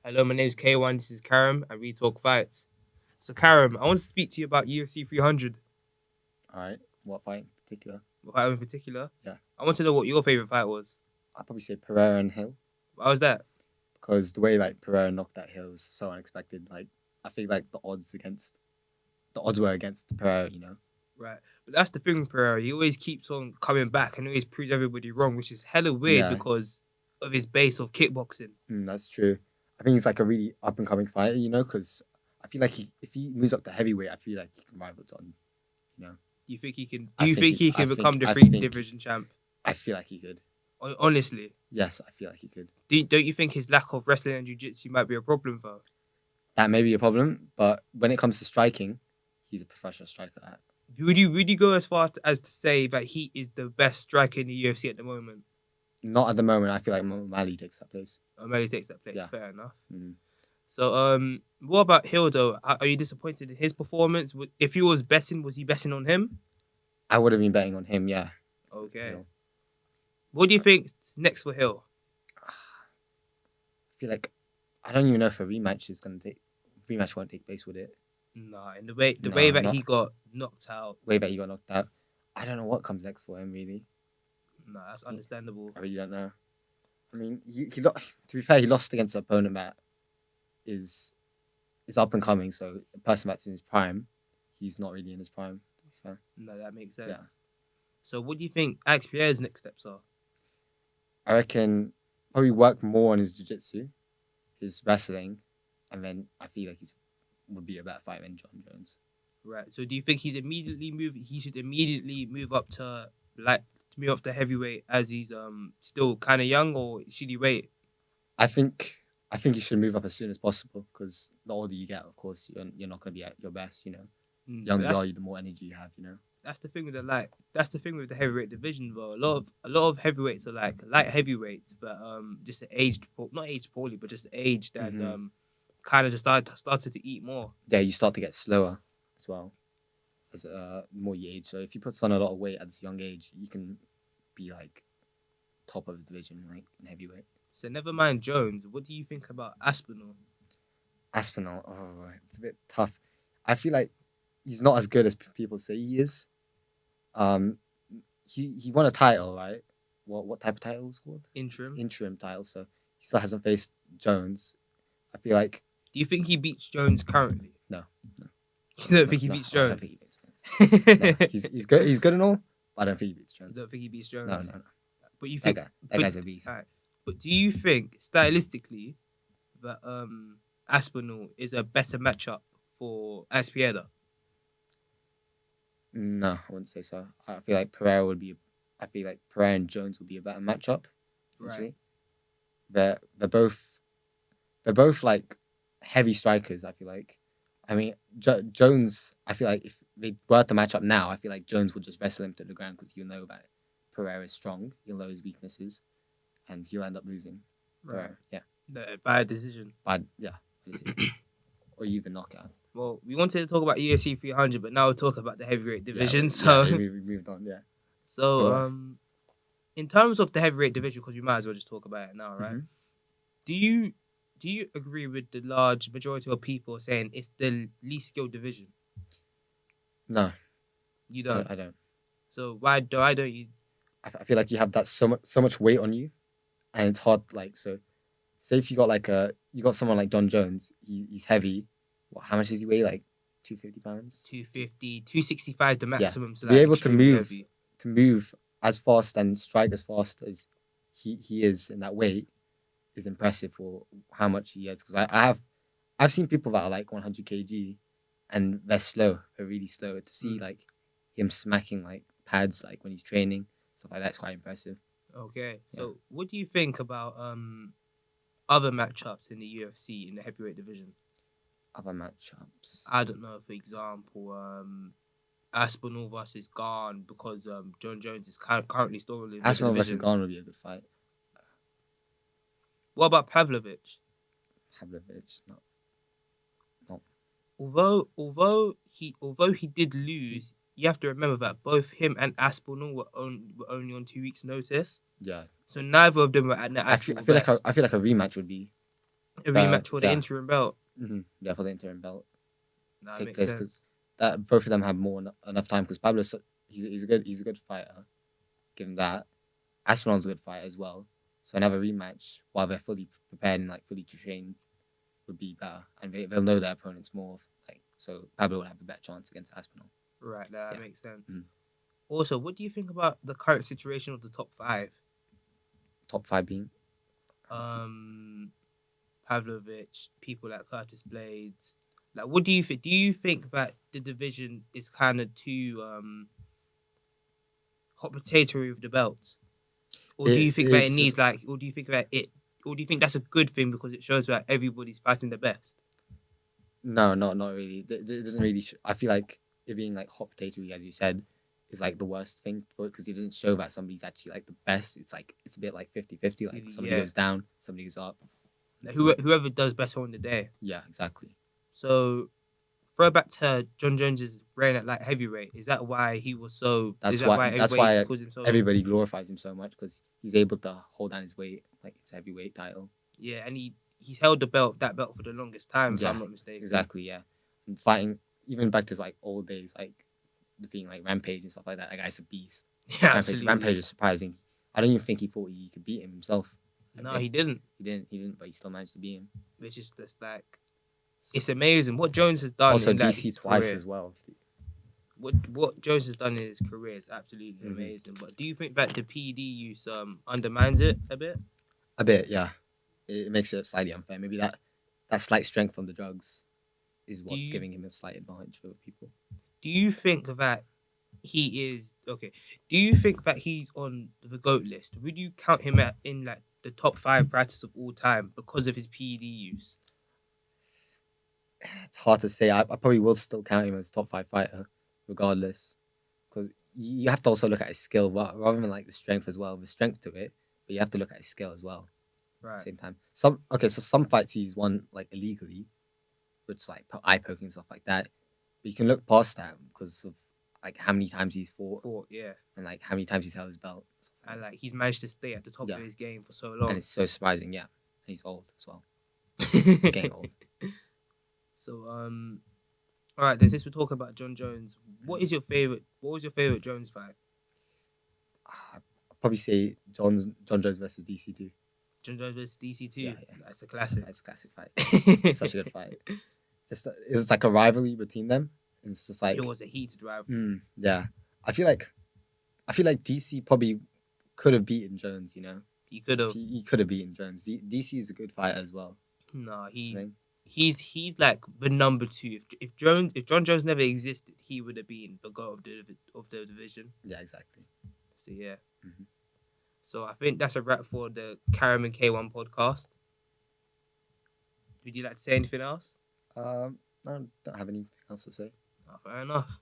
Hello, my name is K1. This is Karam, and we talk fights. So, Karam, I want to speak to you about UFC 300. All right. What fight in particular? What fight in particular? Yeah. I want to know what your favorite fight was. I'd probably say Pereira and Hill Why was that? because the way like Pereira knocked that Hill was so unexpected. Like I think like the odds were against Pereira. Right. But that's the thing with Pereira. He always keeps on coming back and always proves everybody wrong, which is hella weird Yeah. because of his base of kickboxing. That's true. I think he's like a really up and coming fighter. Because I feel like if he moves up to heavyweight, I feel like he can rival John. Do you think he can? I Do you think think he he- can I become think- the I three think- division champ? I feel like he could. Honestly, Yes, I feel like he could. don't you think his lack of wrestling and jiu-jitsu might be a problem though? That may be a problem, but when it comes to striking, he's a professional striker. Would you go as far as to say that he is the best striker in the UFC at the moment? Not at the moment. I feel like Mali takes that place. O'Malley takes that place. Yeah. Fair enough. Mm. So, what about Hill though? Are you disappointed in his performance? If he was betting, was he betting on him? I would have been betting on him. Yeah. Okay. You know. What do you think next for Hill? I feel like I don't even know if a rematch is gonna take. Rematch won't take place, would it? Nah, in the way No, that not- he got knocked out. Way back he got knocked out. I don't know what comes next for him. Really, Nah, that's understandable. I really don't know. I mean, to be fair, he lost against an opponent that is up and coming. So a person that's in his prime, he's not really in his prime. To be fair. No, that makes sense. Yeah. So, what do you think Alex Pierre's next steps are? I reckon probably work more on his jiu-jitsu, his wrestling, and then I feel like would be a better fighter than John Jones. Right. So, do you think he should immediately move up to heavyweight as he's still kind of young, or should he wait? I think you should move up as soon as possible because the older you get, of course, you're not going to be at your best. Mm, Younger that's- you are, the more energy you have. That's the thing with that's the thing with the heavyweight division though. A lot of heavyweights are like light heavyweights, but just not aged poorly, but just aged and Mhm. kind of just started to eat more. Yeah, you start to get slower as well as the more you age. So if you put on a lot of weight at this young age, you can be like top of his division, like in heavyweight. So never mind Jones. What do you think about Aspinall? Aspinall, it's a bit tough. I feel like he's not as good as people say he is. He won a title, right? What type of title was it called? Interim title. So he still hasn't faced Jones. I feel like Do you think he beats Jones currently? No. You don't think he no, beats I don't Jones? think he beats Jones. No, he's good. He's good and all, but I don't think he beats You Jones. don't think he beats Jones? No. But you That think guy's a beast. alright. But do you think stylistically that Aspinall is a better matchup for Aspieda? No, I wouldn't say so. I feel like Pereira and Jones would be a better matchup. Right. Actually. They're both like heavy strikers. I feel like. I mean, Jones. I feel like if they were to match up now, I feel like Jones would just wrestle him to the ground because he'll know that Pereira is strong. He'll know his weaknesses, and he'll end up losing. Right. Pereira. Yeah. Bad decision. But yeah. Or even knockout. Well, we wanted to talk about UFC 300, but now we'll talk about the heavyweight division. We moved on. Yeah. So, Alright. in terms of the heavyweight division, because we might as well just talk about it now, right? Mhm. Do you agree with the large majority of people saying it's the least skilled division? No, You don't. I don't. So why don't you? I feel like you have that so much weight on you, and it's hard. Like so, say if you got someone like John Jones, he's heavy. How much does he weigh? Like 250 pounds. 250, 265 the maximum. So be like able to extremely move heavy. To move as fast and strike as fast as he is in that weight is impressive for how much he is. Because I've seen people that are like 100 kg, and they're slow. They're really slow. To see like him smacking like pads like when he's training, stuff like that's quite impressive. Okay. Yeah. So what do you think about other matchups in the UFC in the heavyweight division? Other matchups. I don't know, for example, Aspinall versus Garn, because John Jones is currently still in the Aspinall versus division. Garn would be a good fight. What about Pavlovich? Pavlovich, no. Although he did lose, you have to remember that both him and Aspinall were only on 2 weeks' notice. Yeah. So neither of them were at the I actual feel like best. I feel like a rematch would be A rematch for the Yeah. interim belt. Yeah, for the interim belt That take makes place sense. because that both of them have enough time because Pablo's he's a good fighter. Given that Aspinall's a good fighter as well, so another rematch while they're fully prepared and like fully trained would be better, and they'll know their opponents more. Like so, Pablo would have a better chance against Aspinall. Right, that Yeah. makes sense. Mhm. Also, what do you think about the current situation of the top five? Top five being Pavlovich, people like Curtis Blades. Like, what do you think? Do you think that the division is kind of too hot potatoey with the belts, or do you think that it it's needs like, or do you think that it, or do you think that's a good thing because it shows that everybody's fighting the best? no, not really. It doesn't really. I feel like it being like hot potato, as you said, is like the worst thing for it because it doesn't show that somebody's actually like the best. It's like it's a bit like 50-50. Like somebody Yeah. goes down, somebody goes up. Like, So, whoever does best on the day. yeah, exactly. So, throwback to John Jones's reign at light heavyweight. Is that why he was so? Is that why everybody calls him so? Everybody glorifies him so much because he's able to hold down his weight, like his heavyweight title. Yeah, and he's held that belt for the longest time, if I'm not mistaken. Exactly, yeah. And fighting even back to his like old days, like defeating like Rampage and stuff like that. That guy's a beast. Yeah, absolutely. Rampage is surprising. I don't even think he thought he could beat him himself. No, he didn't. He didn't, but he still managed to beat him. Which is just like, it's amazing what Jones has done. Also, in DC twice career. as well. What Jones has done in his career is absolutely amazing. But do you think that the PED use undermines it a bit? A bit, yeah. It makes it slightly unfair. Maybe that slight strength from the drugs is what's giving him a slight advantage over people. Do you think that he is okay? Do you think that he's on the GOAT list? Would you count him in like the top 5 fighters of all time because of his PED use? It's hard to say. I probably will still count him as top 5 fighter, regardless, because you have to also look at his skill rather than like the strength as well. The strength to it, but you have to look at his skill as well. Right. At the same time, so some fights he's won like illegally, which like eye poking and stuff like that. But you can look past that because of like how many times he's fought, yeah, and like how many times he's held his belt, and like he's managed to stay at the top of his game for so long. And it's so surprising, yeah. And he's old as well. He's getting old. So all right. Then since we're talking about John Jones, what was your favorite Jones fight? I'd probably say John Jones versus DC2. John Jones versus DC2. Yeah. That's a classic. That's a classic fight. It's such a good fight. It's like a rivalry between them. It's just like it was a heated rivalry. Yeah, I feel like DC probably could have beaten Jones. You know, he could have. He could have beaten Jones. DC is a good fighter as well. No, he's like the number 2. If John Jones never existed, he would have been the GOAT of the division. Yeah, exactly. So yeah. So I think that's a wrap for the Karam and K1 podcast. Would you like to say anything else? I don't have anything else to say. Fair enough.